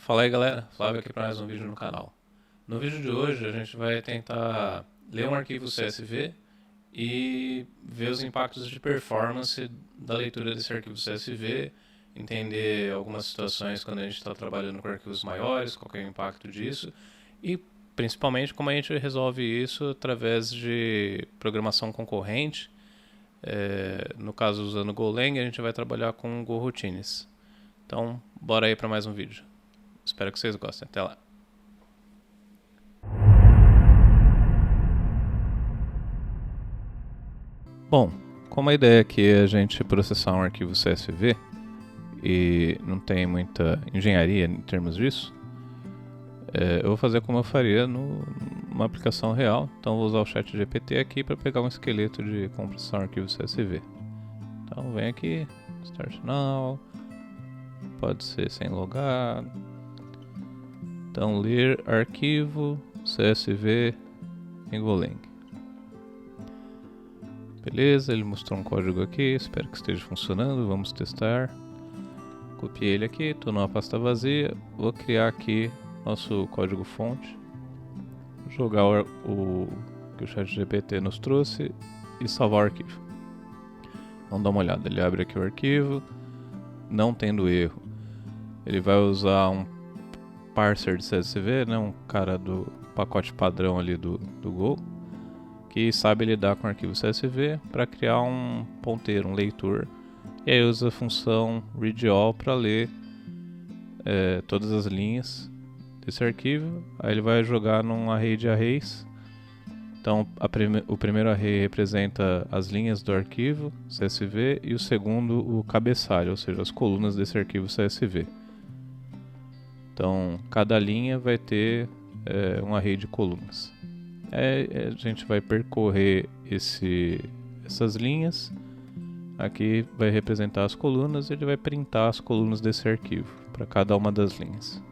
Fala aí galera, Flávio aqui para mais um vídeo no canal. No vídeo de hoje a gente vai tentar ler um arquivo CSV e ver os impactos de performance da leitura desse arquivo CSV, entender algumas situações quando a gente está trabalhando com arquivos maiores, qual é o impacto disso e principalmente como a gente resolve isso através de programação concorrente. No caso usando Golang, a gente vai trabalhar com GoRoutines. Então bora aí para mais um vídeo. Espero que vocês gostem. Até lá. Bom, como a ideia aqui é a gente processar um arquivo CSV e não tem muita engenharia em termos disso, eu vou fazer como eu faria numa aplicação real. Então vou usar o ChatGPT aqui para pegar um esqueleto de como processar um arquivo CSV. Então vem aqui, Start Now, pode ser sem logar. Então, ler arquivo CSV em Golang. Beleza, ele mostrou um código aqui, espero que esteja funcionando, vamos testar. Copiei ele aqui, estou numa pasta vazia, vou criar aqui nosso código fonte. Jogar o que o ChatGPT nos trouxe e salvar o arquivo. Vamos dar uma olhada, ele abre aqui o arquivo, não tendo erro. Ele vai usar um parser de CSV, né, um cara do pacote padrão ali do Go, que sabe lidar com arquivo CSV para criar um ponteiro, um leitor, e aí usa a função readAll para ler todas as linhas desse arquivo. Aí ele vai jogar num array de arrays. Então o primeiro array representa as linhas do arquivo CSV e o segundo o cabeçalho, ou seja, as colunas desse arquivo CSV. Então, cada linha vai ter um array de colunas. A gente vai percorrer essas linhas. Aqui vai representar as colunas e ele vai printar as colunas desse arquivo para cada uma das linhas.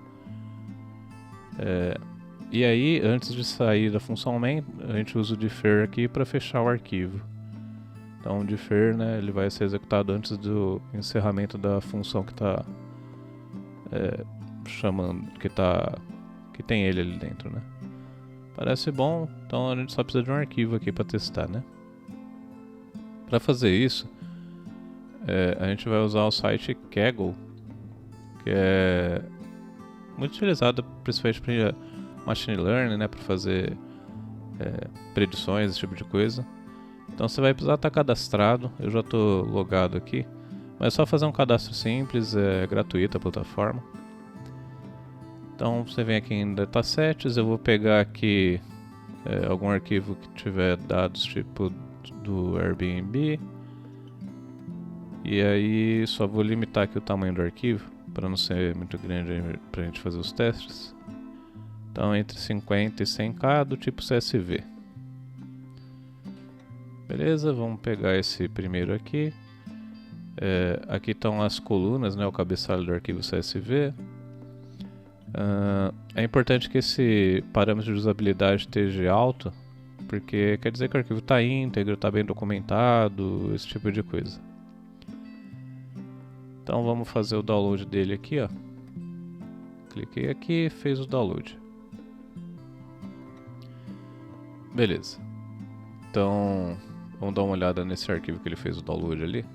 E aí, antes de sair da função main, a gente usa o defer aqui para fechar o arquivo. Então, o defer, né, ele vai ser executado antes do encerramento da função que está chamando, que tem ele ali dentro, né? Parece bom, então a gente só precisa de um arquivo aqui para testar, né? Para fazer isso, a gente vai usar o site Kaggle, que é muito utilizado principalmente para machine learning, né? Para fazer predições, esse tipo de coisa. Então você vai precisar estar cadastrado. Eu já estou logado aqui, mas é só fazer um cadastro simples, é gratuito a plataforma. Então você vem aqui em datasets, eu vou pegar aqui algum arquivo que tiver dados tipo do Airbnb. E aí só vou limitar aqui o tamanho do arquivo, para não ser muito grande para a gente fazer os testes. Então entre 50 e 100k do tipo CSV. Beleza, vamos pegar esse primeiro aqui. Aqui estão as colunas, né, o cabeçalho do arquivo CSV. É importante que esse parâmetro de usabilidade esteja alto, porque quer dizer que o arquivo está íntegro, está bem documentado, esse tipo de coisa. Então vamos fazer o download dele aqui, ó. Cliquei aqui, fez o download. Beleza. Então vamos dar uma olhada nesse arquivo que ele fez o download ali.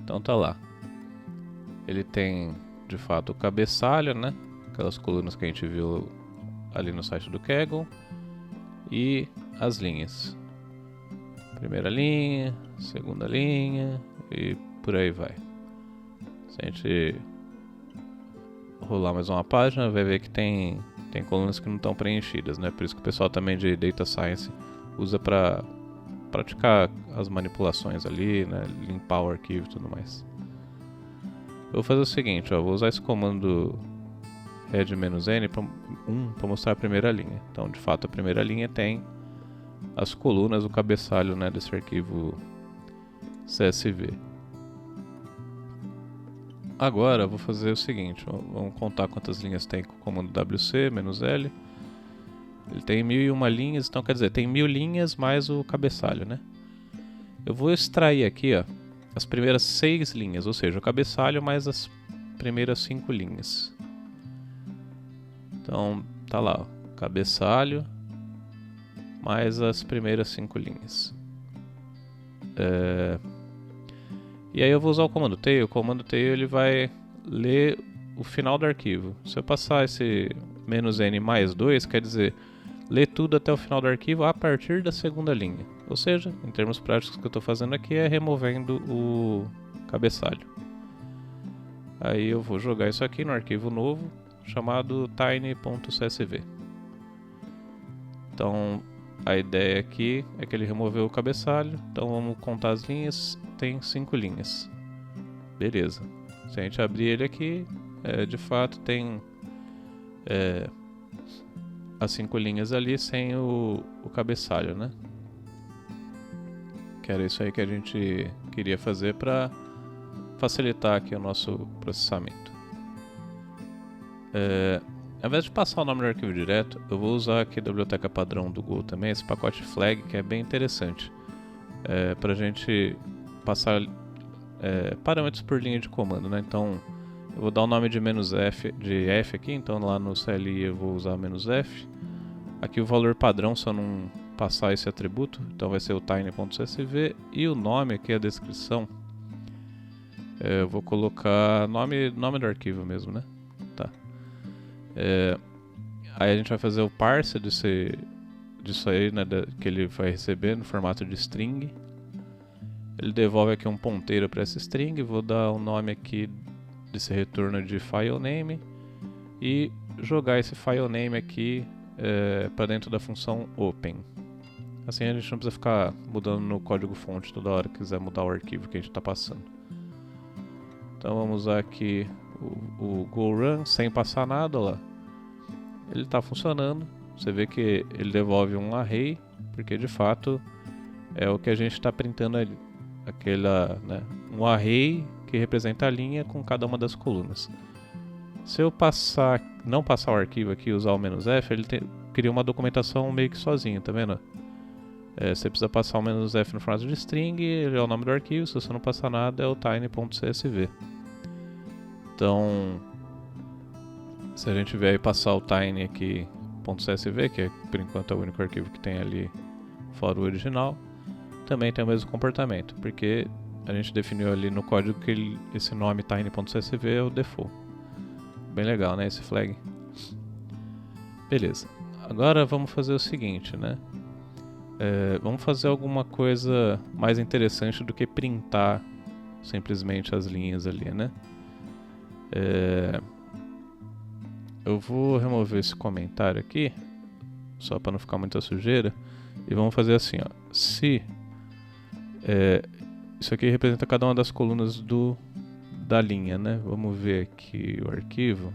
Então tá lá. Ele tem de fato o cabeçalho, né? Aquelas colunas que a gente viu ali no site do Kaggle. E as linhas. Primeira linha, segunda linha e por aí vai. Se a gente rolar mais uma página, vai ver que tem colunas que não estão preenchidas, né? Por isso que o pessoal também de Data Science usa para praticar as manipulações ali, né? Limpar o arquivo e tudo mais. Eu vou fazer o seguinte, ó, vou usar esse comando head-n para mostrar a primeira linha. Então, de fato, a primeira linha tem as colunas, o cabeçalho, né, desse arquivo CSV. Agora, eu vou fazer o seguinte, ó, vamos contar quantas linhas tem com o comando wc-l. Ele tem 1001 linhas, então quer dizer, tem 1000 linhas mais o cabeçalho, né? Eu vou extrair aqui, ó, as primeiras 6 linhas, ou seja, o cabeçalho mais as primeiras 5 linhas. Então tá lá, ó, cabeçalho mais as primeiras 5 linhas. E aí eu vou usar o comando tail. O comando tail ele vai ler o final do arquivo. Se eu passar esse "-n mais 2", quer dizer, ler tudo até o final do arquivo a partir da segunda linha. Ou seja, em termos práticos, o que eu estou fazendo aqui é removendo o cabeçalho. Aí eu vou jogar isso aqui no arquivo novo, chamado tiny.csv. Então a ideia aqui é que ele removeu o cabeçalho. Então vamos contar as linhas. Tem 5 linhas. Beleza. Se a gente abrir ele aqui, de fato tem as 5 linhas ali sem o cabeçalho, né? Que era isso aí que a gente queria fazer para facilitar aqui o nosso processamento. Ao invés de passar o nome do arquivo direto, eu vou usar aqui a biblioteca padrão do Go também, esse pacote flag, que é bem interessante, para a gente passar parâmetros por linha de comando, né? Então eu vou dar o nome de "-f" aqui, então lá no CLI eu vou usar "-f". Aqui o valor padrão, só não passar esse atributo, então vai ser o tiny.csv, e o nome aqui, a descrição, eu vou colocar nome do arquivo mesmo, né? Tá. Aí a gente vai fazer o parse disso aí, né, que ele vai receber no formato de string. Ele devolve aqui um ponteiro para essa string. Vou dar o nome aqui desse retorno de filename e jogar esse filename aqui para dentro da função open. Assim a gente não precisa ficar mudando no código fonte toda hora que quiser mudar o arquivo que a gente está passando. Então vamos usar aqui o GoRun sem passar nada, ó lá. Ele está funcionando. Você vê que ele devolve um array, porque de fato é o que a gente está printando ali. Um array que representa a linha com cada uma das colunas. Se eu não passar o arquivo aqui e usar o "-f", ele cria uma documentação meio que sozinho, tá vendo? Você precisa passar o "-f" no formato de string, ele é o nome do arquivo. Se você não passar nada, é o tiny.csv. Então, se a gente vier aí passar o tiny aqui .csv, que por enquanto é o único arquivo que tem ali fora o original, também tem o mesmo comportamento, porque a gente definiu ali no código que esse nome tiny.csv é o default. Bem legal, né, esse flag. Beleza. Agora vamos fazer o seguinte, né? Vamos fazer alguma coisa mais interessante do que printar simplesmente as linhas ali, né? Eu vou remover esse comentário aqui, só para não ficar muita sujeira, e vamos fazer assim, ó. Se isso aqui representa cada uma das colunas da linha, né? Vamos ver aqui o arquivo.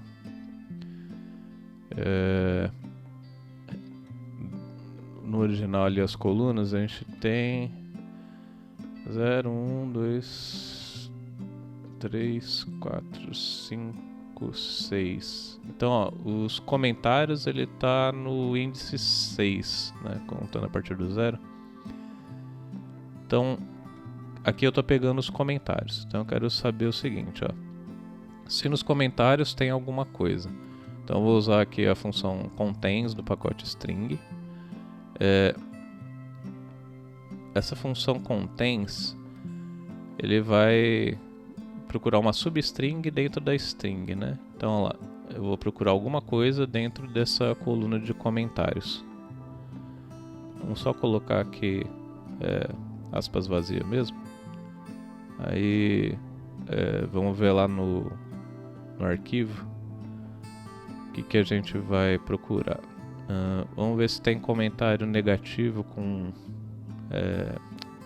No original ali as colunas a gente tem 0, 1, 2, 3, 4, 5, 6. Então, ó, os comentários ele tá no índice 6, né? Contando a partir do 0. Então, aqui eu tô pegando os comentários. Então eu quero saber o seguinte, ó. Se nos comentários tem alguma coisa. Então eu vou usar aqui a função contains do pacote string. Essa função contains, ele vai procurar uma substring dentro da string, né? Então, ó lá, eu vou procurar alguma coisa dentro dessa coluna de comentários. Vamos só colocar aqui aspas vazia mesmo. Aí vamos ver lá no arquivo o que a gente vai procurar. Vamos ver se tem comentário negativo com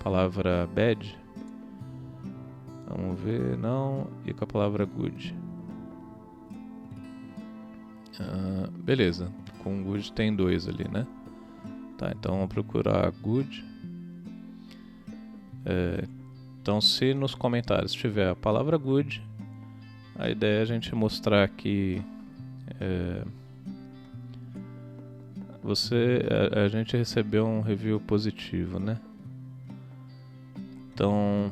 palavra bad. Vamos ver, não. E com a palavra good. Beleza, com good tem 2 ali, né? Tá, então vamos procurar good. Então, se nos comentários tiver a palavra good, a ideia é a gente mostrar que a gente recebeu um review positivo, né? Então,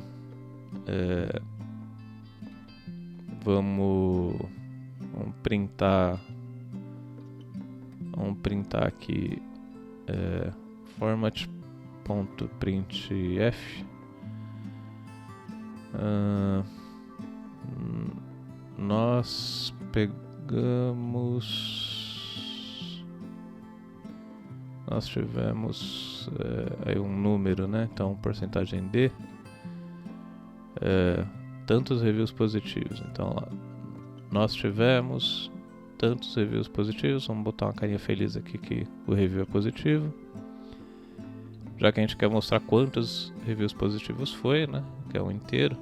Vamos printar aqui format.printf. Nós tivemos aí um número, né? Então porcentagem D, tantos reviews positivos. Então lá, nós tivemos tantos reviews positivos. Vamos botar uma carinha feliz aqui que o review é positivo, já que a gente quer mostrar quantos reviews positivos foi, né? Que é um inteiro.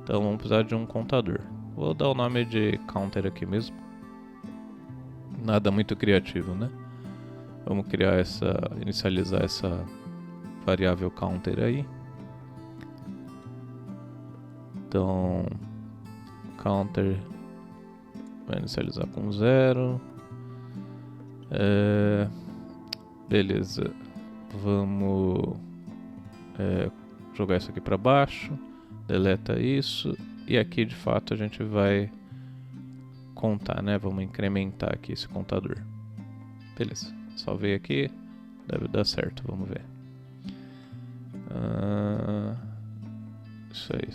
Então vamos precisar de um contador. Vou dar o nome de counter aqui mesmo. Nada muito criativo, né? Vamos inicializar essa variável counter aí. Então, counter vai inicializar com 0. Beleza. Vamos jogar isso aqui para baixo. Deleta isso. E aqui de fato a gente vai contar, né? Vamos incrementar aqui esse contador. Beleza. Salvei aqui. Deve dar certo. Vamos ver. Isso aí.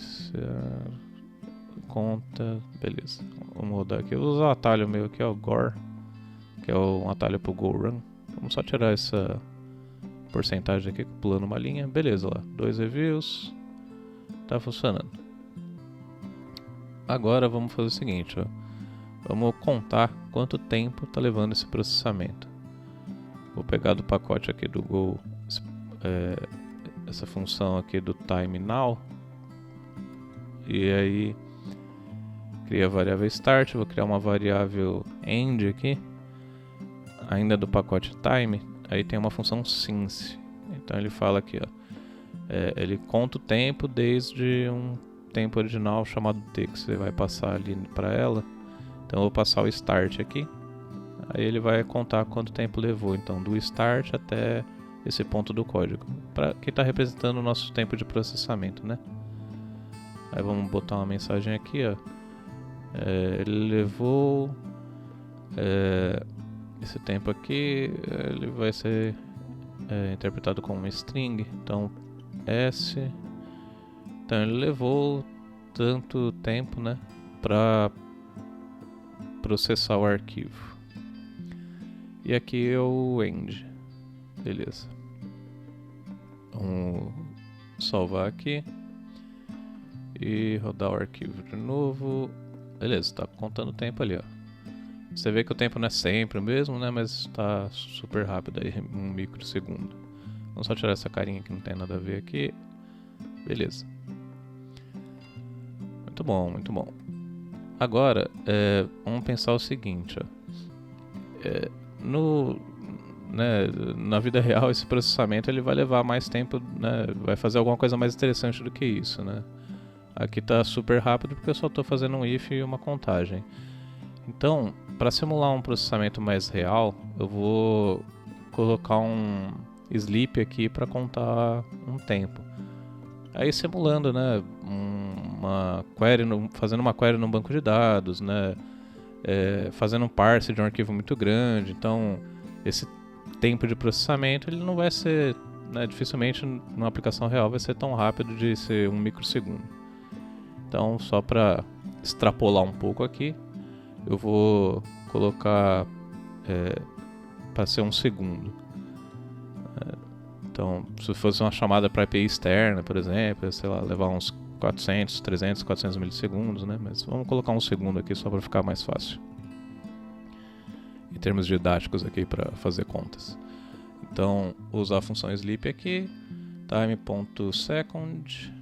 Conta. Beleza. Vamos rodar aqui. Eu vou usar o atalho meu aqui, ó. Gore. Que é um atalho pro Go Run. Vamos só tirar essa porcentagem aqui, pulando uma linha. Beleza, lá. 2 reviews. Tá funcionando. Agora vamos fazer o seguinte, ó. Vamos contar quanto tempo tá levando esse processamento. Vou pegar do pacote aqui do Go essa função aqui do time now. E aí cria a variável start, vou criar uma variável end aqui, ainda do pacote time. Aí tem uma função since. Então ele fala aqui, ó, ele conta o tempo desde um tempo original chamado t, que você vai passar ali para ela. Então eu vou passar o start aqui. Aí ele vai contar quanto tempo levou, então do start até esse ponto do código, que está representando o nosso tempo de processamento, né? Aí vamos botar uma mensagem aqui, ó. Ele levou esse tempo aqui, ele vai ser interpretado como uma string. Então S, então ele levou tanto tempo, né, para processar o arquivo. E aqui é o end. Beleza. Vamos salvar aqui e rodar o arquivo de novo. Beleza, está contando o tempo ali, ó. Você vê que o tempo não é sempre o mesmo, né? Mas está super rápido aí, 1 microsegundo. Vamos só tirar essa carinha que não tem nada a ver aqui. Beleza. Muito bom, muito bom. Agora, vamos pensar o seguinte, ó. Na vida real, esse processamento ele vai levar mais tempo, né? Vai fazer alguma coisa mais interessante do que isso, né? Aqui está super rápido porque eu só estou fazendo um if e uma contagem. Então, para simular um processamento mais real, eu vou colocar um sleep aqui para contar um tempo. Aí simulando, né, fazendo uma query no banco de dados, né, fazendo um parse de um arquivo muito grande. Então, esse tempo de processamento ele não vai ser, né, dificilmente numa aplicação real vai ser tão rápido de ser 1 microsegundo. Então, só para extrapolar um pouco aqui, eu vou colocar para ser 1 segundo. Então, se fosse uma chamada para API externa, por exemplo, sei lá, levar uns 400, 300, 400 milissegundos, né? Mas vamos colocar 1 segundo aqui só para ficar mais fácil. Em termos didáticos aqui para fazer contas. Então, vou usar a função sleep aqui, time.second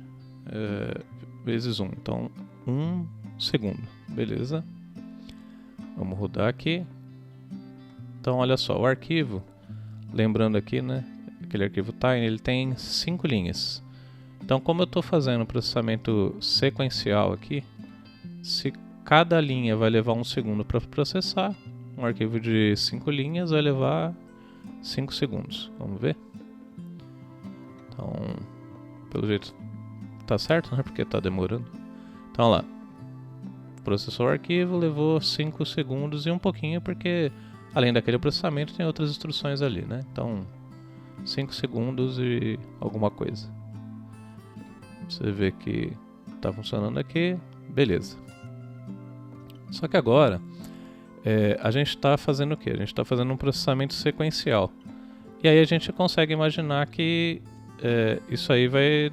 vezes 1. Então, 1 segundo. Beleza. Vamos rodar aqui. Então, olha só, o arquivo, lembrando aqui, né, aquele arquivo tiny, ele tem 5 linhas. Então, como eu estou fazendo um processamento sequencial aqui, se cada linha vai levar 1 segundo para processar, um arquivo de 5 linhas vai levar 5 segundos. Vamos ver? Então, pelo jeito tá certo, né? Porque tá demorando. Então, lá. processou o arquivo, levou 5 segundos e um pouquinho, porque além daquele processamento tem outras instruções ali, né? Então, 5 segundos e alguma coisa. Você vê que está funcionando aqui, beleza. Só que agora, a gente está fazendo o quê? A gente está fazendo um processamento sequencial. E aí a gente consegue imaginar que isso aí vai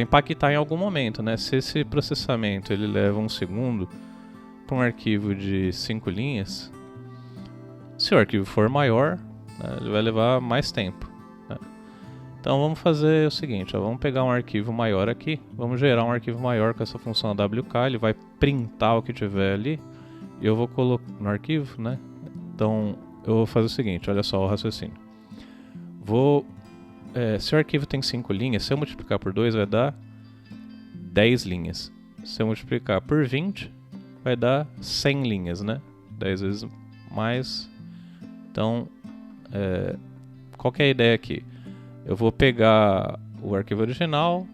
impactar em algum momento, né? Se esse processamento ele leva 1 segundo para um arquivo de 5 linhas, se o arquivo for maior, né, ele vai levar mais tempo, né? Então vamos fazer o seguinte, vamos pegar um arquivo maior aqui, vamos gerar um arquivo maior com essa função WK, ele vai printar o que tiver ali e eu vou colocar no arquivo, né? Então eu vou fazer o seguinte, olha só o raciocínio. Se o arquivo tem 5 linhas, se eu multiplicar por 2 vai dar 10 linhas. Se eu multiplicar por 20 vai dar 100 linhas, né? 10 vezes mais. Então, qual que é a ideia aqui? Eu vou pegar o arquivo original,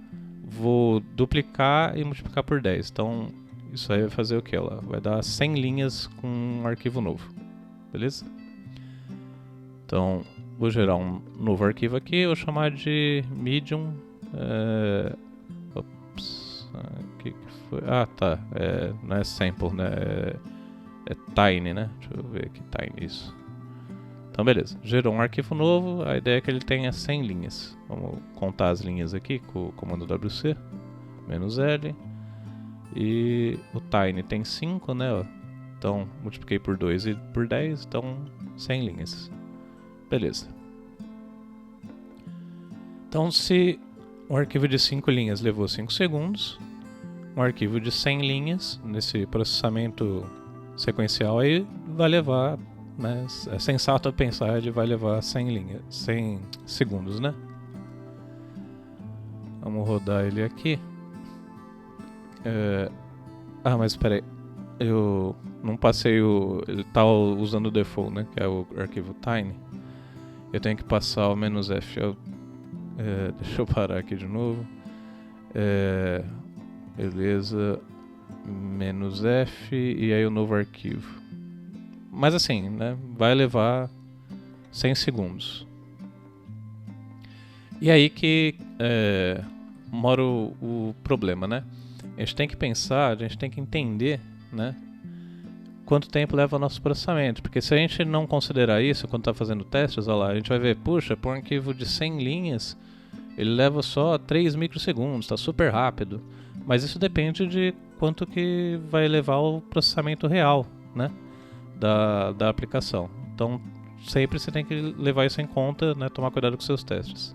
vou duplicar e multiplicar por 10. Então, isso aí vai fazer o que? Vai dar 100 linhas com um arquivo novo. Beleza? Então, vou gerar um novo arquivo aqui, vou chamar de medium. Que foi? Ah, tá. Não é sample, né? É tiny, né? Deixa eu ver aqui, tiny, isso. Então, beleza. Gerou um arquivo novo, a ideia é que ele tenha 100 linhas. Vamos contar as linhas aqui com o comando WC, -L. E o tiny tem 5, né? Ó. Então, multipliquei por 2 e por 10, então 100 linhas. Beleza. Então, se um arquivo de 5 linhas levou 5 segundos, um arquivo de 100 linhas, nesse processamento sequencial aí, vai levar, né, é sensato pensar, ele vai levar 100 segundos, né? Vamos rodar ele aqui. Mas espera aí. Eu não passei ele tá usando o default, né? Que é o arquivo tiny. Eu tenho que passar o "-f". Deixa eu parar aqui de novo. Beleza. "-f" e aí o novo arquivo. Mas assim, né? Vai levar 100 segundos. E aí que mora o problema, né? A gente tem que pensar, a gente tem que entender, né, quanto tempo leva o nosso processamento. Porque se a gente não considerar isso quando está fazendo testes, olha lá, a gente vai ver, puxa, por um arquivo de 100 linhas, ele leva só 3 microsegundos, está super rápido. Mas isso depende de quanto que vai levar o processamento real, né, da aplicação. Então, sempre você tem que levar isso em conta, né, tomar cuidado com seus testes.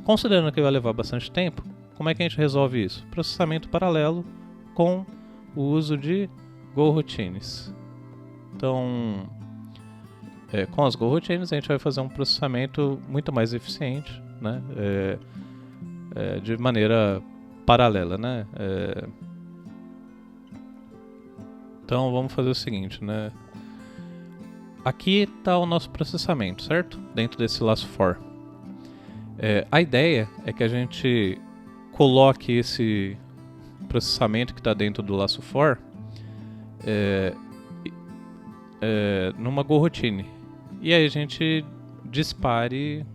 Considerando que vai levar bastante tempo, como é que a gente resolve isso? Processamento paralelo com o uso de coroutines. Então, com as coroutines a gente vai fazer um processamento muito mais eficiente, né? De maneira paralela, né? Então vamos fazer o seguinte, né? Aqui está o nosso processamento, certo? Dentro desse laço for. A ideia é que a gente coloque esse processamento que está dentro do laço for numa coroutine. E aí a gente dispare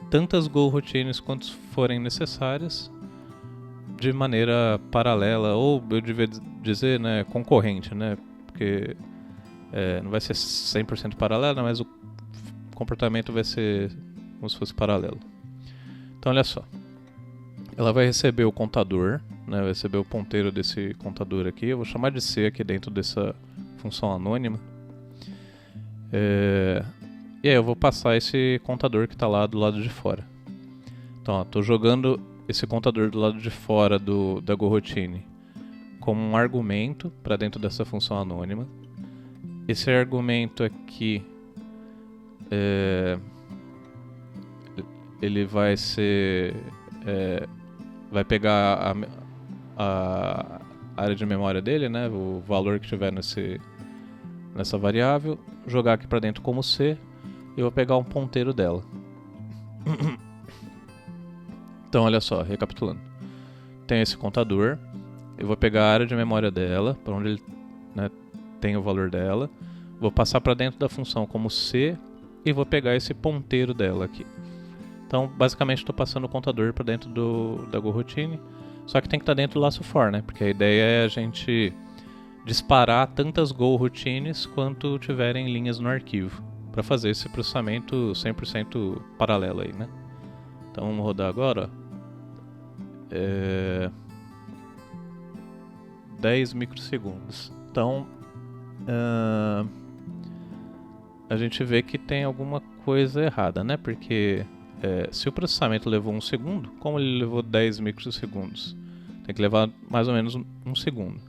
tantas coroutines quanto forem necessárias de maneira paralela, ou eu devia dizer, né, concorrente, né? Porque não vai ser 100% paralela, mas o comportamento vai ser como se fosse paralelo. Então olha só, ela vai receber o contador, né, vai receber o ponteiro desse contador aqui, eu vou chamar de C aqui dentro dessa função anônima. E aí eu vou passar esse contador que está lá do lado de fora. Então estou jogando esse contador do lado de fora da coroutine como um argumento para dentro dessa função anônima. Esse argumento aqui ele vai ser vai pegar a área de memória dele, né, o valor que tiver nessa variável, jogar aqui para dentro como C, e eu vou pegar um ponteiro dela. Então olha só, recapitulando, tem esse contador, eu vou pegar a área de memória dela, para onde ele, né, tem o valor dela, vou passar para dentro da função como C e vou pegar esse ponteiro dela aqui. Então, basicamente, estou passando o contador para dentro da GoRoutine, só que tem que estar dentro do laço for, né? Porque a ideia é a gente disparar tantas GoRoutines quanto tiverem linhas no arquivo, para fazer esse processamento 100% paralelo aí, né? Então, vamos rodar agora. 10 microsegundos. Então, a gente vê que tem alguma coisa errada, né? Porque se o processamento levou 1 segundo, como ele levou 10 microsegundos? Tem que levar mais ou menos 1 segundo.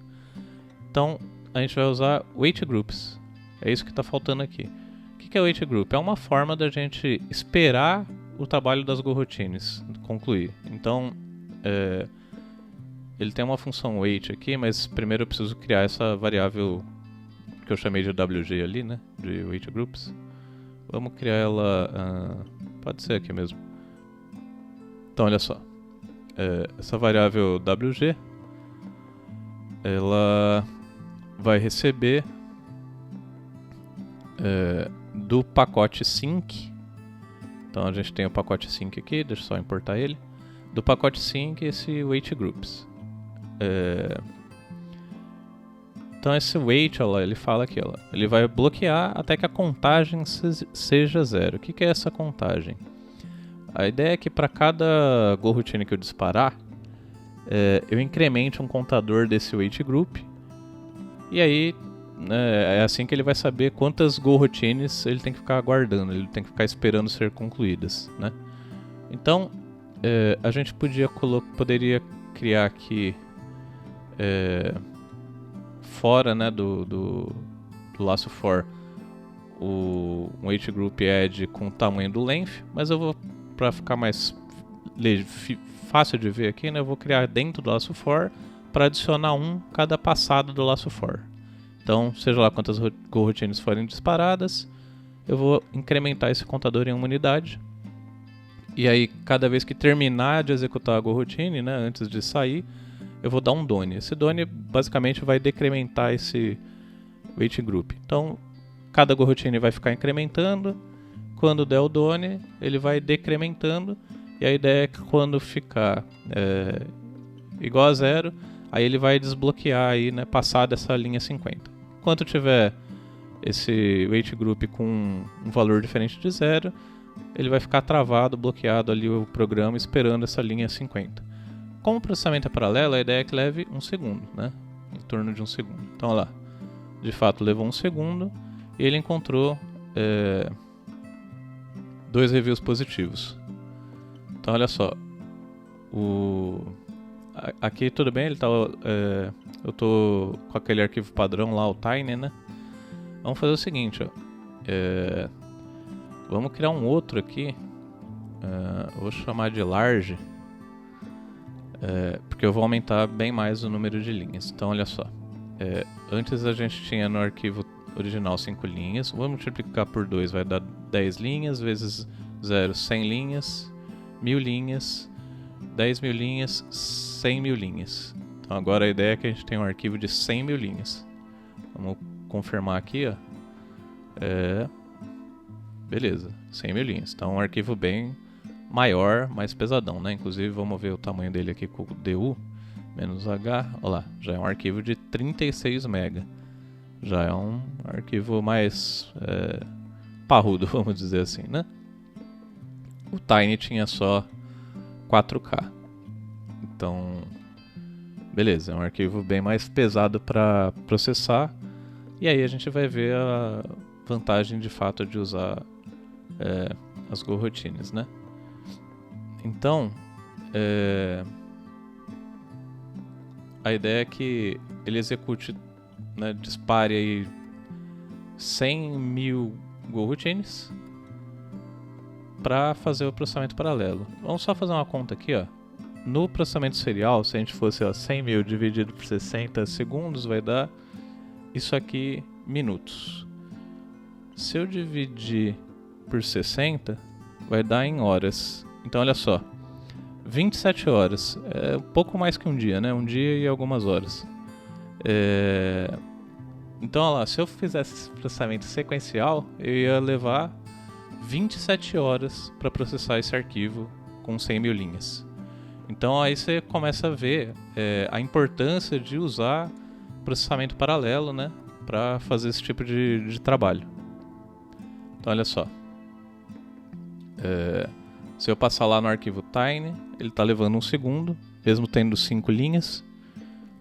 Então, a gente vai usar wait groups. É isso que está faltando aqui. O que é wait group? É uma forma da gente esperar o trabalho das GoRoutines concluir. Então, ele tem uma função wait aqui, mas primeiro eu preciso criar essa variável que eu chamei de WG ali, né? De wait groups. Vamos criar ela... pode ser aqui mesmo. Então, olha só. Essa variável WG, ela vai receber do pacote sync. Então a gente tem o pacote sync aqui, deixa eu só importar ele. Do pacote sync esse wait groups. Então esse wait, olha lá, ele fala aqui, olha, ele vai bloquear até que a contagem seja 0. O que é essa contagem? A ideia é que para cada GoRoutine que eu disparar, eu incremente um contador desse wait group. E aí, é assim que ele vai saber quantas GoRoutines ele tem que ficar aguardando, ele tem que ficar esperando ser concluídas, né? Então, a gente poderia criar aqui fora, né, do laço for um wait group add com o tamanho do length, mas eu vou, para ficar mais fácil de ver aqui, né, eu vou criar dentro do laço for para adicionar cada passada do laço for. Então, seja lá quantas GoRoutines forem disparadas, eu vou incrementar esse contador em uma unidade. E aí, cada vez que terminar de executar a GoRoutine, né, antes de sair, eu vou dar um done. Esse done basicamente vai decrementar esse wait group. Então, cada GoRoutine vai ficar incrementando. Quando der o done, ele vai decrementando. E a ideia é que quando ficar igual a 0, aí ele vai desbloquear aí, né, passar dessa linha 50. Enquanto tiver esse wait group com um valor diferente de 0, ele vai ficar travado, bloqueado ali o programa esperando essa linha 50. Como o processamento é paralelo, a ideia é que leve 1 segundo, né? Em torno de 1 segundo. Então, olha lá, de fato levou 1 segundo e ele encontrou 2 reviews positivos. Então, olha só, aqui tudo bem, ele tá, eu tô com aquele arquivo padrão lá, o Tiny, né? Vamos fazer o seguinte, ó. Vamos criar um outro aqui. Eu vou chamar de large, porque eu vou aumentar bem mais o número de linhas. Então, olha só. Antes a gente tinha no arquivo original 5 linhas. Vou multiplicar por 2, vai dar 10 linhas, vezes 0, 100 linhas, 1000 linhas, 10.000 linhas, 100.000 linhas. Então agora a ideia é que a gente tem um arquivo de 100.000 linhas. Vamos confirmar aqui, ó. Beleza, 100.000 linhas. Então um arquivo bem maior, mais pesadão, né? Inclusive vamos ver o tamanho dele aqui com o DU, "-h". Olha lá, já é um arquivo de 36 MB. Já é um arquivo mais parrudo, vamos dizer assim, né? O Tiny tinha só 4K. Então, beleza, é um arquivo bem mais pesado para processar. E aí a gente vai ver a vantagem de fato de usar as GoRoutines, né? Então, a ideia é que ele execute, né, dispare aí 100.000 GoRoutines para fazer o processamento paralelo. Vamos só fazer uma conta aqui, ó. No processamento serial, se a gente fosse 100.000 dividido por 60 segundos, vai dar isso aqui minutos. Se eu dividir por 60, vai dar em horas. Então olha só, 27 horas. É um pouco mais que um dia, né? Um dia e algumas horas. Então, olha lá, se eu fizesse esse processamento sequencial, eu ia levar 27 horas para processar esse arquivo com 100 mil linhas. Então aí você começa a ver a importância de usar processamento paralelo, né, para fazer esse tipo de trabalho. Então olha só, se eu passar lá no arquivo tiny, ele está levando 1 segundo, mesmo tendo 5 linhas.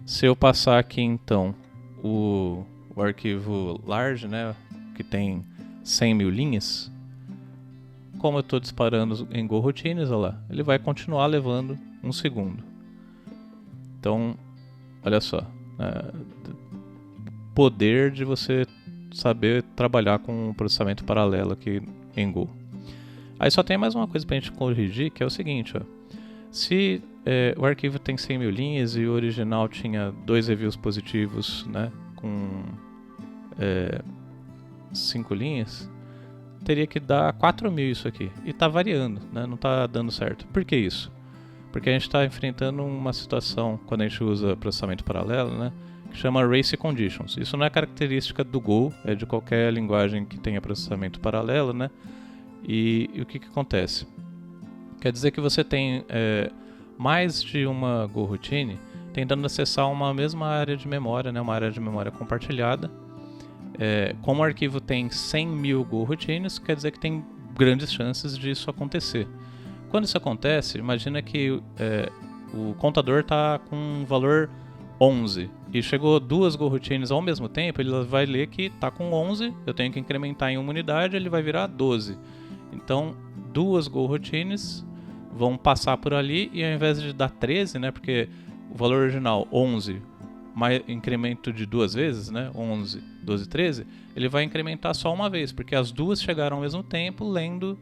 Se eu passar aqui então o arquivo large, né, que tem 100 mil linhas, como eu estou disparando em GoRoutines, olha lá, ele vai continuar levando 1 segundo. Então, olha só, poder de você saber trabalhar com um processamento paralelo aqui em Go. Aí só tem mais uma coisa para a gente corrigir, que é o seguinte, ó. Se o arquivo tem 100 mil linhas e o original tinha 2 reviews positivos, né, com 5 linhas, teria que dar 4.000 isso aqui. E está variando, né? Não está dando certo. Por que isso? Porque a gente está enfrentando uma situação, quando a gente usa processamento paralelo, né, que chama Race Conditions. Isso não é característica do Go, é de qualquer linguagem que tenha processamento paralelo, né? E o que acontece? Quer dizer que você tem mais de uma GoRoutine tentando acessar uma mesma área de memória, né, uma área de memória compartilhada. Como o arquivo tem 100 mil GoRoutines, quer dizer que tem grandes chances disso acontecer. Quando isso acontece, imagina que o contador está com um valor 11 e chegou 2 GoRoutines ao mesmo tempo, ele vai ler que está com 11, eu tenho que incrementar em uma unidade, ele vai virar 12. Então, 2 GoRoutines vão passar por ali e ao invés de dar 13, né, porque o valor original 11 mais incremento de 2 vezes, né, 11, 12, 13, ele vai incrementar só uma vez, porque as duas chegaram ao mesmo tempo lendo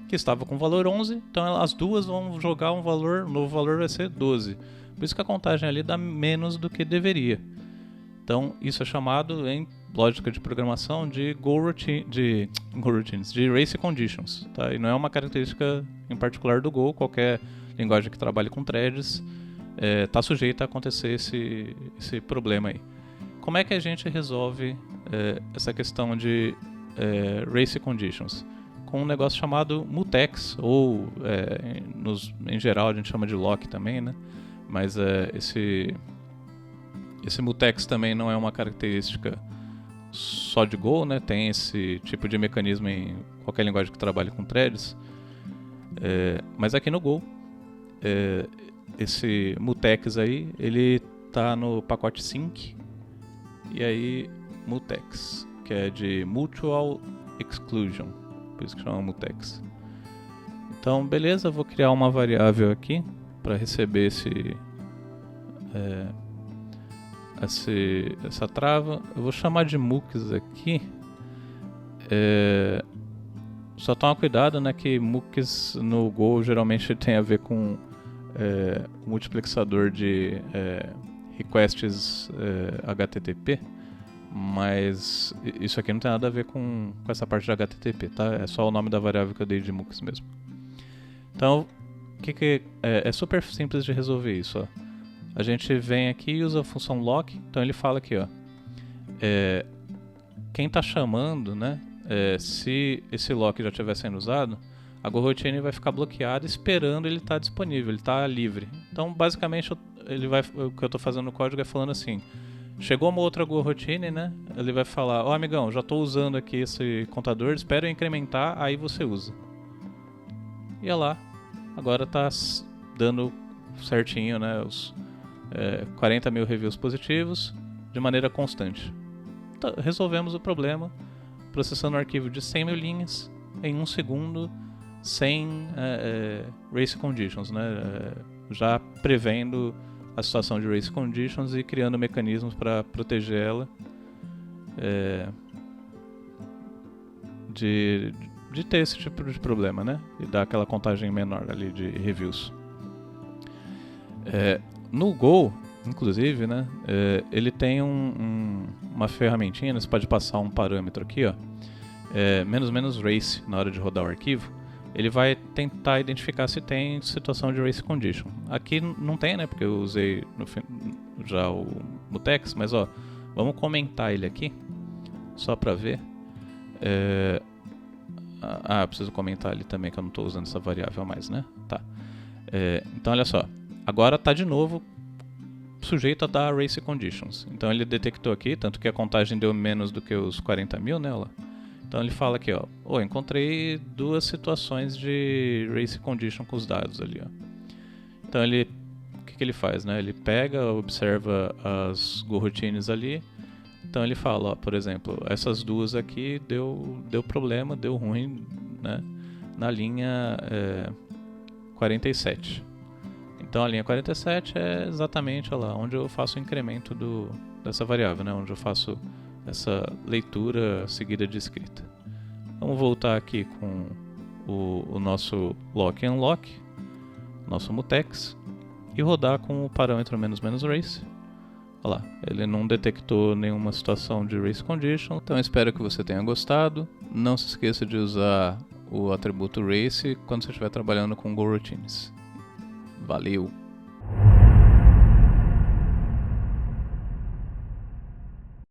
que estava com valor 11, então as duas vão jogar um novo valor vai ser 12. Por isso que a contagem ali dá menos do que deveria. Então isso é chamado em lógica de programação de GoRoutines, de Race Conditions, tá? E não é uma característica em particular do Go, qualquer linguagem que trabalhe com threads está sujeita a acontecer esse problema aí. Como é que a gente resolve essa questão de Race Conditions? Com um negócio chamado mutex, ou em geral a gente chama de lock também, né? Mas esse mutex também não é uma característica só de Go, né? Tem esse tipo de mecanismo em qualquer linguagem que trabalhe com threads. Mas aqui no Go, esse mutex aí, ele tá no pacote sync, e aí mutex, que é de mutual exclusion, por isso que chama mutex. Então beleza, vou criar uma variável aqui para receber essa trava. Eu vou chamar de mux aqui. Só toma cuidado, né, que mux no Go geralmente tem a ver com multiplexador de requests HTTP, mas isso aqui não tem nada a ver com essa parte de HTTP, tá? É só o nome da variável que eu dei de mux mesmo. Então, é super simples de resolver isso, ó. A gente vem aqui e usa a função lock, então ele fala aqui, ó, quem está chamando, né, se esse lock já estiver sendo usado, a GoRoutine vai ficar bloqueada esperando ele estar disponível, ele está livre. Então, basicamente, o que eu estou fazendo no código é falando assim, chegou uma outra GoRoutine, né, ele vai falar, ó, amigão, já estou usando aqui esse contador, espero eu incrementar, aí você usa. E olha lá, agora está dando certinho, né, os 40 mil reviews positivos de maneira constante. Então, resolvemos o problema processando um arquivo de 100 mil linhas em 1 segundo, sem Race Conditions, né? Já prevendo a situação de Race Conditions e criando mecanismos para proteger ela de ter esse tipo de problema, né? E dar aquela contagem menor ali de reviews. No Go, inclusive, né, ele tem uma ferramentinha, né, você pode passar um parâmetro aqui, ó, menos race na hora de rodar o arquivo, ele vai tentar identificar se tem situação de race condition. Aqui não tem, né, porque eu usei já o mutex, mas ó, vamos comentar ele aqui, só para ver. Eu preciso comentar ali também que eu não estou usando essa variável a mais, né? Tá. Então olha só, agora está de novo sujeito a dar race conditions. Então ele detectou aqui, tanto que a contagem deu menos do que os 40 mil, né? Então ele fala aqui, ó, encontrei 2 situações de race condition com os dados ali, ó. Então o que ele faz, né? Ele pega, observa as go-routines ali. Então ele fala, ó, por exemplo, essas 2 aqui deu problema, deu ruim, né? Na linha 47. Então a linha 47 é exatamente onde eu faço o incremento dessa variável, né? Onde eu faço essa leitura seguida de escrita. Vamos voltar aqui com o nosso lock e unlock, nosso mutex, e rodar com o parâmetro "-race". Olha lá, ele não detectou nenhuma situação de race condition. Então espero que você tenha gostado. Não se esqueça de usar o atributo race quando você estiver trabalhando com go-routines. Valeu!